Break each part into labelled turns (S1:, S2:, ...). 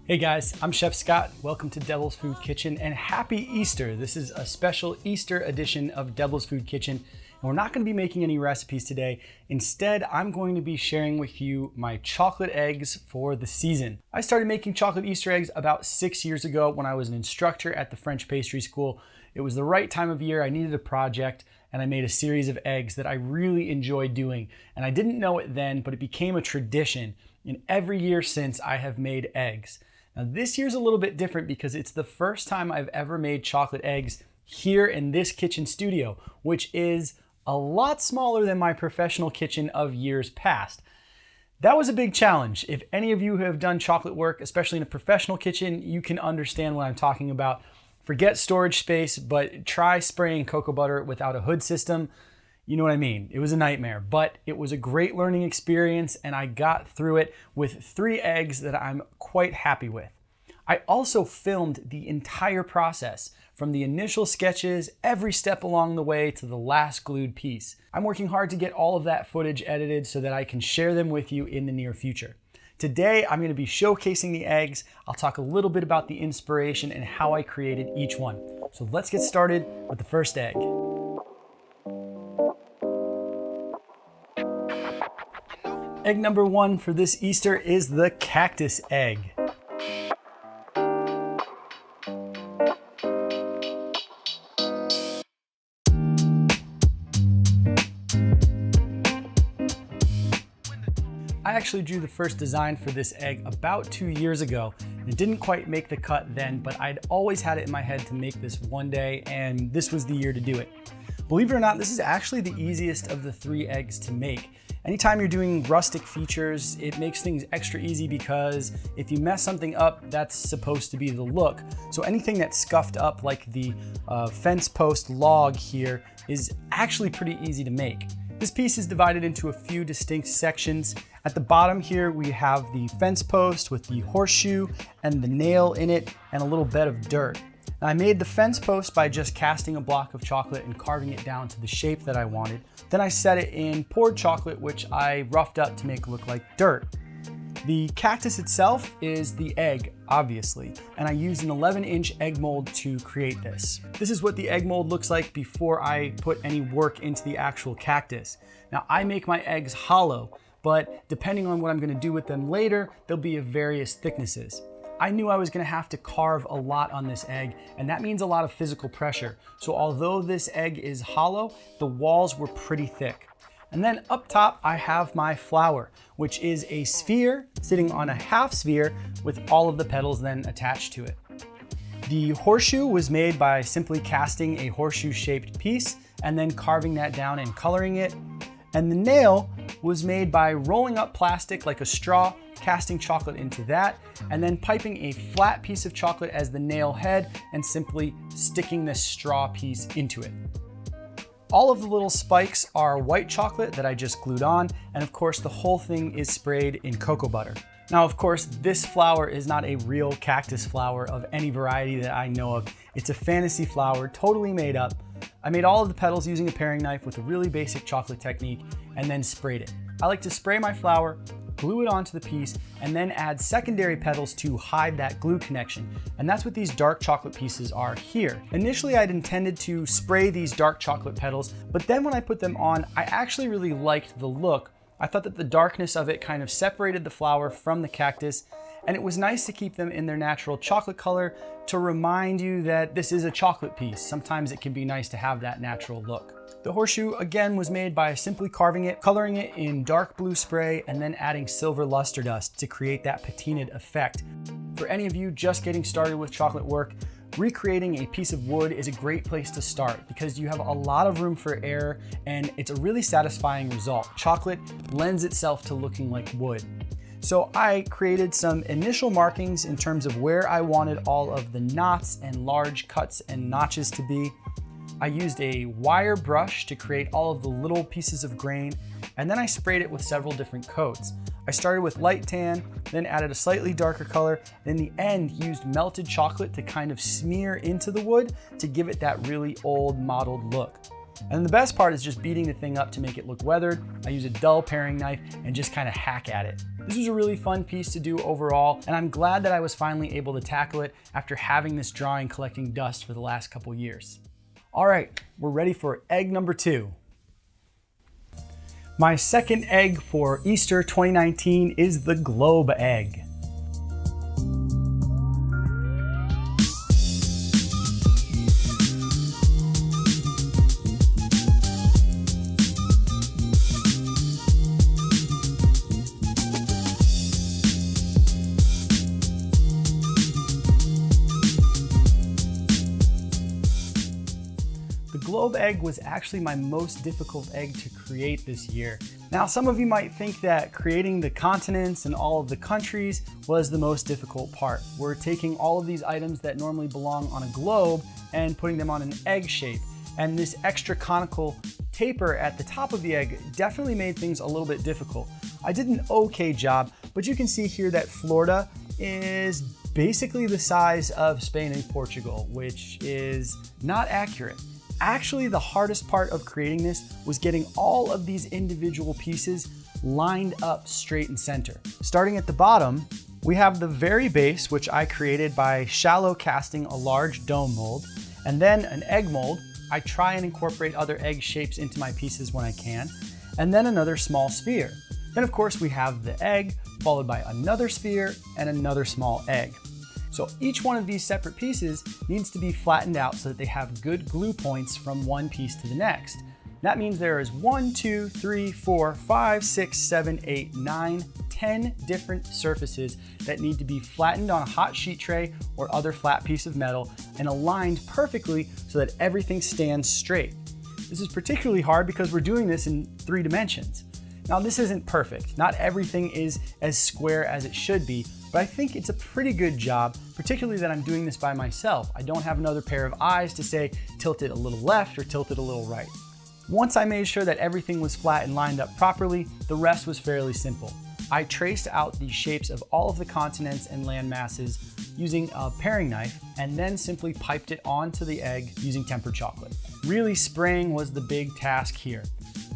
S1: Hey guys, I'm Chef Scott. Welcome to Devil's Food Kitchen and happy Easter. This is a special Easter edition of Devil's Food Kitchen. And we're not going to be making any recipes today. Instead, I'm going to be sharing with you my chocolate eggs for the season. I started making chocolate Easter eggs about 6 years ago when I was an instructor at the French pastry school. It was the right time of year. I needed a project and I made a series of eggs that I really enjoyed doing. And I didn't know it then, but it became a tradition. And every year since, I have made eggs. Now this year's a little bit different because it's the first time I've ever made chocolate eggs here in this kitchen studio, which is a lot smaller than my professional kitchen of years past. That was a big challenge. If any of you have done chocolate work, especially in a professional kitchen, you can understand what I'm talking about. Forget storage space, but try spraying cocoa butter without a hood system. You know what I mean? It was a nightmare, but it was a great learning experience and I got through it with 3 eggs that I'm quite happy with. I also filmed the entire process from the initial sketches, every step along the way to the last glued piece. I'm working hard to get all of that footage edited so that I can share them with you in the near future. Today, I'm going to be showcasing the eggs. I'll talk a little bit about the inspiration and how I created each one. So let's get started with the first egg. Egg number 1 for this Easter is the cactus egg. I actually drew the first design for this egg about 2 years ago. It didn't quite make the cut then, but I'd always had it in my head to make this one day, and this was the year to do it. Believe it or not, this is actually the easiest of the 3 eggs to make. Anytime you're doing rustic features, it makes things extra easy because if you mess something up, that's supposed to be the look. So anything that's scuffed up like the fence post log here is actually pretty easy to make. This piece is divided into a few distinct sections. At the bottom here, we have the fence post with the horseshoe and the nail in it and a little bed of dirt. Now, I made the fence post by just casting a block of chocolate and carving it down to the shape that I wanted. Then I set it in poured chocolate, which I roughed up to make it look like dirt. The cactus itself is the egg, obviously, and I used an 11-inch egg mold to create this. This is what the egg mold looks like before I put any work into the actual cactus. Now, I make my eggs hollow, but depending on what I'm going to do with them later, they'll be of various thicknesses. I knew I was going to have to carve a lot on this egg, and that means a lot of physical pressure. So although this egg is hollow, the walls were pretty thick. And then up top, I have my flower, which is a sphere sitting on a half sphere with all of the petals then attached to it. The horseshoe was made by simply casting a horseshoe-shaped piece and then carving that down and coloring it. And the nail was made by rolling up plastic like a straw, casting chocolate into that, and then piping a flat piece of chocolate as the nail head and simply sticking this straw piece into it. All of the little spikes are white chocolate that I just glued on, and of course the whole thing is sprayed in cocoa butter. Now, of course, this flower is not a real cactus flower of any variety that I know of. It's a fantasy flower, totally made up. I made all of the petals using a paring knife with a really basic chocolate technique and then sprayed it. I like to spray my flower, glue it onto the piece, and then add secondary petals to hide that glue connection. And that's what these dark chocolate pieces are here. Initially, I'd intended to spray these dark chocolate petals, but then when I put them on, I actually really liked the look. I thought that the darkness of it kind of separated the flower from the cactus, and it was nice to keep them in their natural chocolate color to remind you that this is a chocolate piece. Sometimes it can be nice to have that natural look. The horseshoe, again, was made by simply carving it, coloring it in dark blue spray, and then adding silver luster dust to create that patinaed effect. For any of you just getting started with chocolate work, recreating a piece of wood is a great place to start because you have a lot of room for error and it's a really satisfying result. Chocolate lends itself to looking like wood. So I created some initial markings in terms of where I wanted all of the knots and large cuts and notches to be. I used a wire brush to create all of the little pieces of grain, and then I sprayed it with several different coats. I started with light tan, then added a slightly darker color, and in the end used melted chocolate to kind of smear into the wood to give it that really old mottled look. And the best part is just beating the thing up to make it look weathered. I use a dull paring knife and just kind of hack at it. This was a really fun piece to do overall, and I'm glad that I was finally able to tackle it after having this drawing collecting dust for the last couple years. All right, we're ready for egg number 2. My second egg for Easter 2019 is the globe egg. The globe egg was actually my most difficult egg to create this year. Now, some of you might think that creating the continents and all of the countries was the most difficult part. We're taking all of these items that normally belong on a globe and putting them on an egg shape. And this extra conical taper at the top of the egg definitely made things a little bit difficult. I did an okay job, but you can see here that Florida is basically the size of Spain and Portugal, which is not accurate. Actually, the hardest part of creating this was getting all of these individual pieces lined up straight and center. Starting at the bottom, we have the very base, which I created by shallow casting a large dome mold, and then an egg mold. I try and incorporate other egg shapes into my pieces when I can, and then another small sphere. Then of course we have the egg, followed by another sphere and another small egg. So each one of these separate pieces needs to be flattened out so that they have good glue points from one piece to the next. That means there is 1, 2, 3, 4, 5, 6, 7, 8, 9, 10 different surfaces that need to be flattened on a hot sheet tray or other flat piece of metal and aligned perfectly so that everything stands straight. This is particularly hard because we're doing this in 3 dimensions. Now, this isn't perfect. Not everything is as square as it should be, but I think it's a pretty good job, particularly that I'm doing this by myself. I don't have another pair of eyes to say tilt it a little left or tilt it a little right. Once I made sure that everything was flat and lined up properly, the rest was fairly simple. I traced out the shapes of all of the continents and land masses using a paring knife and then simply piped it onto the egg using tempered chocolate. Really, spraying was the big task here.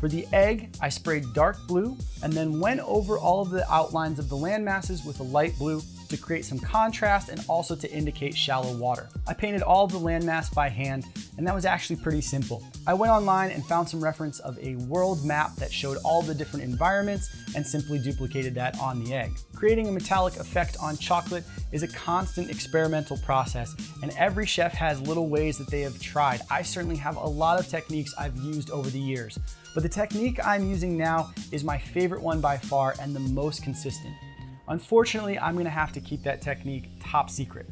S1: For the egg, I sprayed dark blue and then went over all of the outlines of the land masses with a light blue to create some contrast and also to indicate shallow water. I painted all of the landmass by hand, and that was actually pretty simple. I went online and found some reference of a world map that showed all the different environments and simply duplicated that on the egg. Creating a metallic effect on chocolate is a constant experimental process, and every chef has little ways that they have tried. I certainly have a lot of techniques I've used over the years, but the technique I'm using now is my favorite one by far and the most consistent. Unfortunately, I'm gonna have to keep that technique top secret.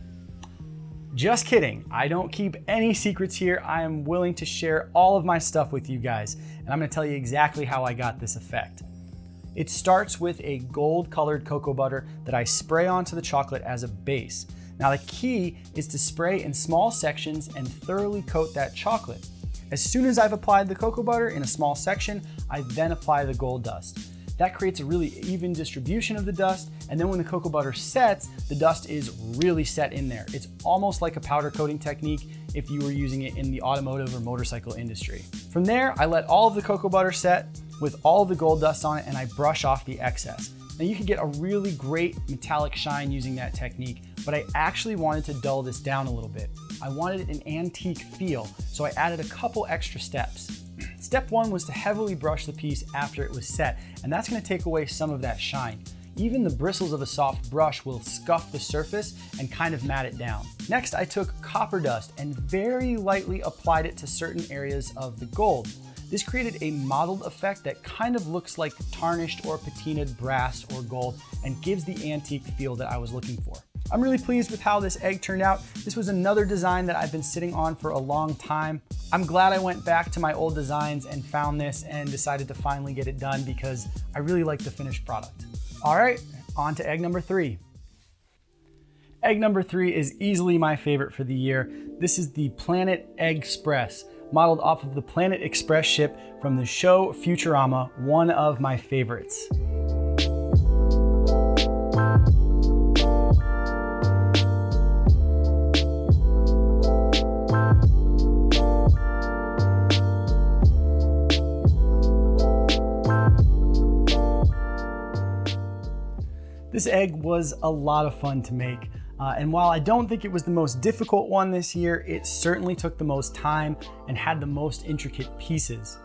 S1: Just kidding, I don't keep any secrets here. I am willing to share all of my stuff with you guys, and I'm gonna tell you exactly how I got this effect. It starts with a gold colored cocoa butter that I spray onto the chocolate as a base. Now the key is to spray in small sections and thoroughly coat that chocolate. As soon as I've applied the cocoa butter in a small section, I then apply the gold dust. That creates a really even distribution of the dust, and then when the cocoa butter sets, the dust is really set in there. It's almost like a powder coating technique if you were using it in the automotive or motorcycle industry. From there, I let all of the cocoa butter set with all of the gold dust on it, and I brush off the excess. Now you can get a really great metallic shine using that technique, but I actually wanted to dull this down a little bit. I wanted an antique feel, so I added a couple extra steps. Step 1 was to heavily brush the piece after it was set, and that's going to take away some of that shine. Even the bristles of a soft brush will scuff the surface and kind of mat it down. Next, I took copper dust and very lightly applied it to certain areas of the gold. This created a mottled effect that kind of looks like tarnished or patinaed brass or gold and gives the antique feel that I was looking for. I'm really pleased with how this egg turned out. This was another design that I've been sitting on for a long time. I'm glad I went back to my old designs and found this and decided to finally get it done because I really like the finished product. All right, on to egg number 3. Egg number 3 is easily my favorite for the year. This is the Planet Express, modeled off of the Planet Express ship from the show Futurama, one of my favorites. This egg was a lot of fun to make. And while I don't think it was the most difficult one this year, it certainly took the most time and had the most intricate pieces.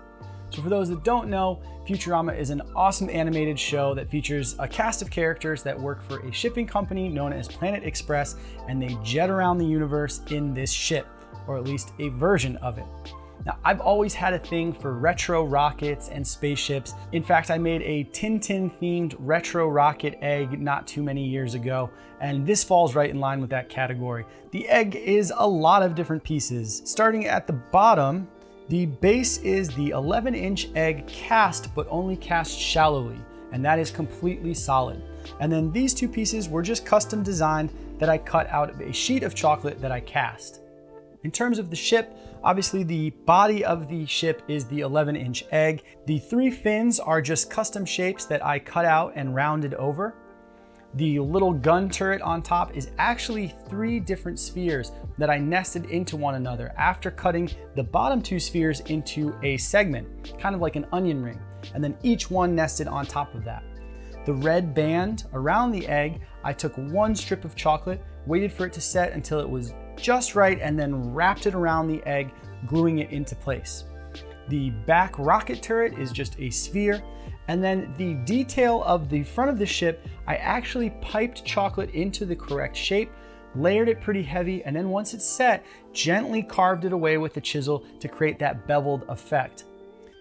S1: So for those that don't know, Futurama is an awesome animated show that features a cast of characters that work for a shipping company known as Planet Express, and they jet around the universe in this ship, or at least a version of it. Now, I've always had a thing for retro rockets and spaceships. In fact, I made a Tintin themed retro rocket egg not too many years ago, and this falls right in line with that category. The egg is a lot of different pieces. Starting at the bottom, the base is the 11-inch egg cast, but only cast shallowly, and that is completely solid. And then these two pieces were just custom designed that I cut out of a sheet of chocolate that I cast. In terms of the ship, obviously the body of the ship is the 11-inch egg. The 3 fins are just custom shapes that I cut out and rounded over. The little gun turret on top is actually 3 different spheres that I nested into one another after cutting the bottom 2 spheres into a segment, kind of like an onion ring, and then each one nested on top of that. The red band around the egg, I took 1 strip of chocolate, waited for it to set until it was just right, and then wrapped it around the egg, gluing it into place. The back rocket turret is just a sphere, and then the detail of the front of the ship, I actually piped chocolate into the correct shape, layered it pretty heavy, and then once it's set, gently carved it away with a chisel to create that beveled effect.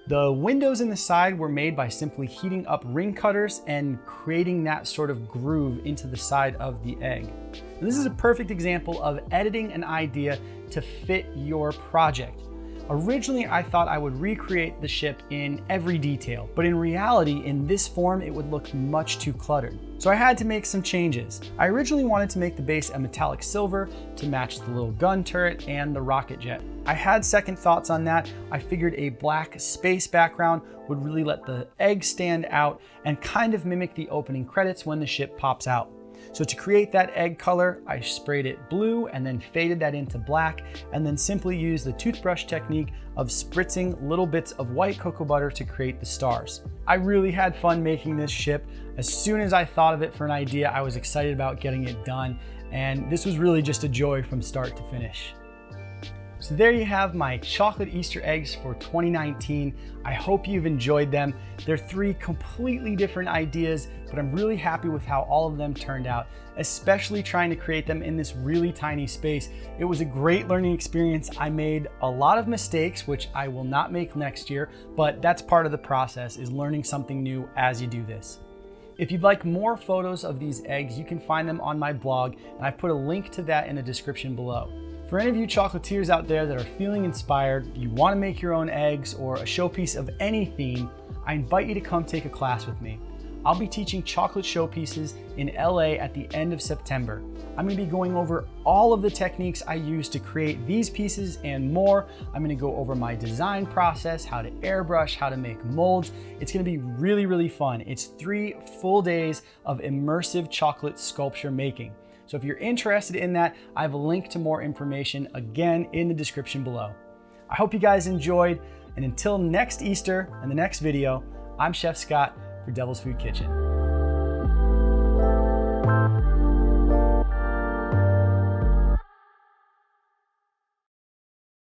S1: The windows in the side were made by simply heating up ring cutters and creating that sort of groove into the side of the egg. And this is a perfect example of editing an idea to fit your project. Originally, I thought I would recreate the ship in every detail, but in reality, in this form, it would look much too cluttered. So I had to make some changes. I originally wanted to make the base a metallic silver to match the little gun turret and the rocket jet. I had second thoughts on that. I figured a black space background would really let the egg stand out and kind of mimic the opening credits when the ship pops out. So to create that egg color, I sprayed it blue and then faded that into black, and then simply used the toothbrush technique of spritzing little bits of white cocoa butter to create the stars. I really had fun making this ship. As soon as I thought of it for an idea, I was excited about getting it done, and this was really just a joy from start to finish. So there you have my chocolate Easter eggs for 2019. I hope you've enjoyed them. They're 3 completely different ideas, but I'm really happy with how all of them turned out, especially trying to create them in this really tiny space. It was a great learning experience. I made a lot of mistakes, which I will not make next year, but that's part of the process, is learning something new as you do this. If you'd like more photos of these eggs, you can find them on my blog, and I've put a link to that in the description below. For any of you chocolatiers out there that are feeling inspired, you want to make your own eggs or a showpiece of any theme, I invite you to come take a class with me. I'll be teaching chocolate showpieces in LA at the end of September. I'm going to be going over all of the techniques I use to create these pieces and more. I'm going to go over my design process, how to airbrush, how to make molds. It's going to be really, really fun. It's 3 full days of immersive chocolate sculpture making. So if you're interested in that, I have a link to more information again in the description below. I hope you guys enjoyed, and until next Easter and the next video, I'm Chef Scott for Devil's Food Kitchen.